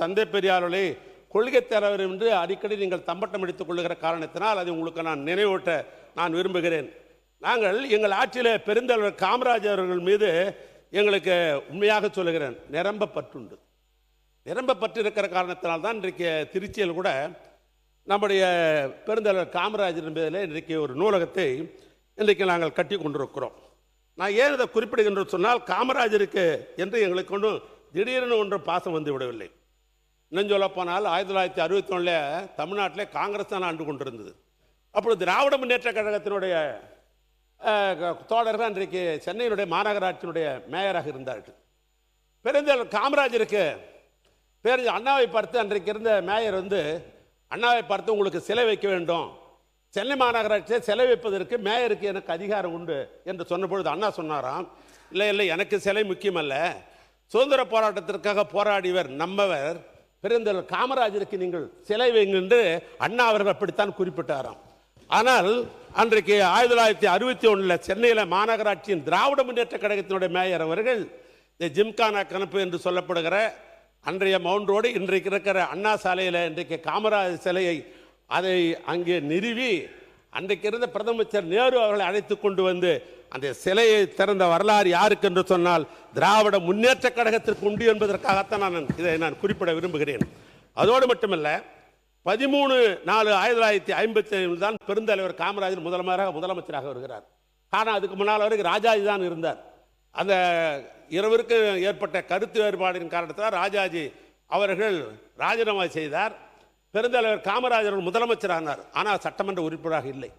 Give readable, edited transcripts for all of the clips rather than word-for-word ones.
தந்தை பெரியாரோலை கொள்கை தலைவர் என்று அடிக்கடி நீங்கள் தம்பட்டம் எடுத்துக் கொள்ளுகிற காரணத்தினால் அதை உங்களுக்கு நான் நினைவூட்ட நான் விரும்புகிறேன். நாங்கள் எங்கள் ஆட்சியில் பெருந்தலைவர் காமராஜர் அவர்கள் மீது எங்களுக்கு உண்மையாக சொல்லுகிறேன், நிரம்ப பற்றுண்டு. நிரம்ப பற்று இருக்கிற காரணத்தினால் தான் இன்றைக்கு திருச்சியில் கூட நம்முடைய பெருந்தலைவர் காமராஜர் என்பதில் இன்றைக்கு ஒரு நூலகத்தை இன்றைக்கு நாங்கள் கட்டி கொண்டிருக்கிறோம். நான் ஏன் இதை குறிப்பிடுகின்ற சொன்னால், காமராஜருக்கு என்று எங்களுக்கு ஒன்றும் திடீரென ஒன்று பாசம் வந்து விடவில்லை. இன்னும் சொல்ல போனால் 1961 தமிழ்நாட்டிலே காங்கிரஸ் தான் ஆண்டு கொண்டிருந்தது. அப்பொழுது திராவிட முன்னேற்ற கழகத்தினுடைய தோழர்கள் அன்றைக்கு சென்னையினுடைய மாநகராட்சியினுடைய மேயராக இருந்தார்கள். பெருந்தலைவர் காமராஜருக்கு அண்ணாவை பார்த்து அன்றைக்கு இருந்த மேயர் அண்ணாவை பார்த்து உங்களுக்கு சிலை வைக்க வேண்டும், சென்னை மாநகராட்சியை சிலை வைப்பதற்கு மேயருக்கு எனக்கு அதிகாரம் உண்டு என்று சொன்ன பொழுது அண்ணா சொன்னாராம், இல்லை இல்லை, எனக்கு சிலை முக்கியமல்ல, சுதந்திர போராட்டத்திற்காக போராடியவர் நம்மவர் பெருந்தலைவர் காமராஜருக்கு நீங்கள் சிலை வைங்க என்று அண்ணா அவர்கள் அப்படித்தான் குறிப்பிட்டாராம். ஆனால் அன்றைக்கு 1961 சென்னையில் மாநகராட்சியின் திராவிட முன்னேற்ற கழகத்தினுடைய மேயர் அவர்கள் இந்த ஜிம்கானா கணப்பு என்று சொல்லப்படுகிற அன்றைய மவுண்ட் ரோடு இன்றைக்கு இருக்கிற அண்ணா சாலையில் இன்றைக்கு காமராஜர் சிலையை அதை அங்கே நிறுவி அன்றைக்கு இருந்த பிரதமர் நேரு அவர்களை அழைத்து கொண்டு வந்து அந்த சிலையை திறந்த வரலாறு யாருக்கு என்று சொன்னால் திராவிட முன்னேற்ற கழகத்திற்கு உண்டு என்பதற்காகத்தான் இதை நான் குறிப்பிட விரும்புகிறேன். அதோடு மட்டுமல்ல, 13/4/1957 தான் பெருந்தலைவர் காமராஜர் முதலமைச்சராக வருகிறார். ஆனால் அதுக்கு முன்னால் வரைக்கும் ராஜாஜி தான் இருந்தார். அந்த இருவருக்கு ஏற்பட்ட கருத்து வேறுபாடின் காரணத்தால் ராஜாஜி அவர்கள் ராஜினாமா செய்தார். பெருந்தலைவர் காமராஜர் முதலமைச்சரானார். ஆனால் சட்டமன்ற உறுப்பினராக இல்லை.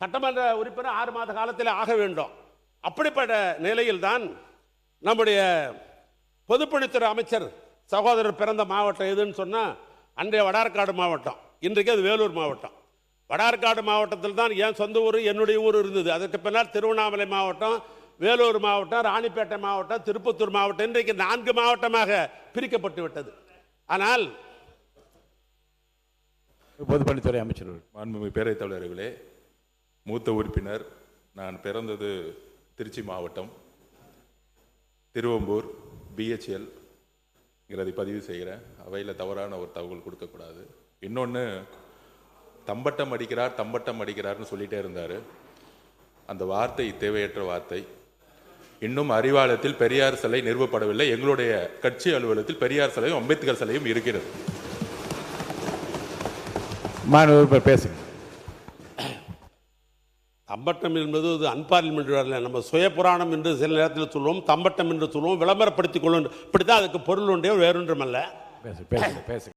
சட்டமன்ற உறுப்பினர் 6 மாத காலத்தில் ஆக வேண்டும். அப்படிப்பட்ட நிலையில் தான் நம்முடைய பொதுப்பணித்துறை அமைச்சர் சகோதரர் பிறந்த மாவட்டம் எதுன்னு சொன்னால் அன்றைய வடார்காடு மாவட்டம், இன்றைக்கு அது வேலூர் மாவட்டம். வடார்காடு மாவட்டத்தில் தான் என் சொந்த ஊர் என்னுடைய ஊர் இருந்தது. அதற்கு பின்னால் திருவண்ணாமலை மாவட்டம், வேலூர் மாவட்டம், ராணிப்பேட்டை மாவட்டம், திருப்பத்தூர் மாவட்டம், இன்றைக்கு 4 மாவட்டமாக பிரிக்கப்பட்டு விட்டது. ஆனால் பொதுப்பணித்துறை அமைச்சர் மாண்புமிகு பேரவைத் தலைவர்களே, மூத்த உறுப்பினர், நான் பிறந்தது திருச்சி மாவட்டம், திருவம்பூர், BHL ங்கிறதை பதிவு செய்கிறேன். அவையில் தவறான ஒரு தகவல் கொடுக்கக்கூடாது. இன்னொன்று, தம்பட்டம் அடிக்கிறார்னு சொல்லிகிட்டே இருந்தார். அந்த வார்த்தை தேவையற்ற வார்த்தை. இன்னும் அறிவாலயத்தில் பெரியார் சிலை நிறுவப்படவில்லை. எங்களுடைய கட்சி அலுவலகத்தில் பெரியார் சிலையும் அம்பேத்கர் சிலையும் இருக்கிறது. பேசுங்க. தம்பட்டம் என்பது அன்பார்லிமெண்ட், நம்ம சுய புராணம் என்று சில நேரத்தில் சொல்லுவோம், தம்பட்டம் என்று சொல்லுவோம், விளம்பரப்படுத்திக் கொள்ளும். இப்படித்தான் அதுக்கு பொருள் உண்டே, வேறொன்றுமல்ல. பேசுங்க.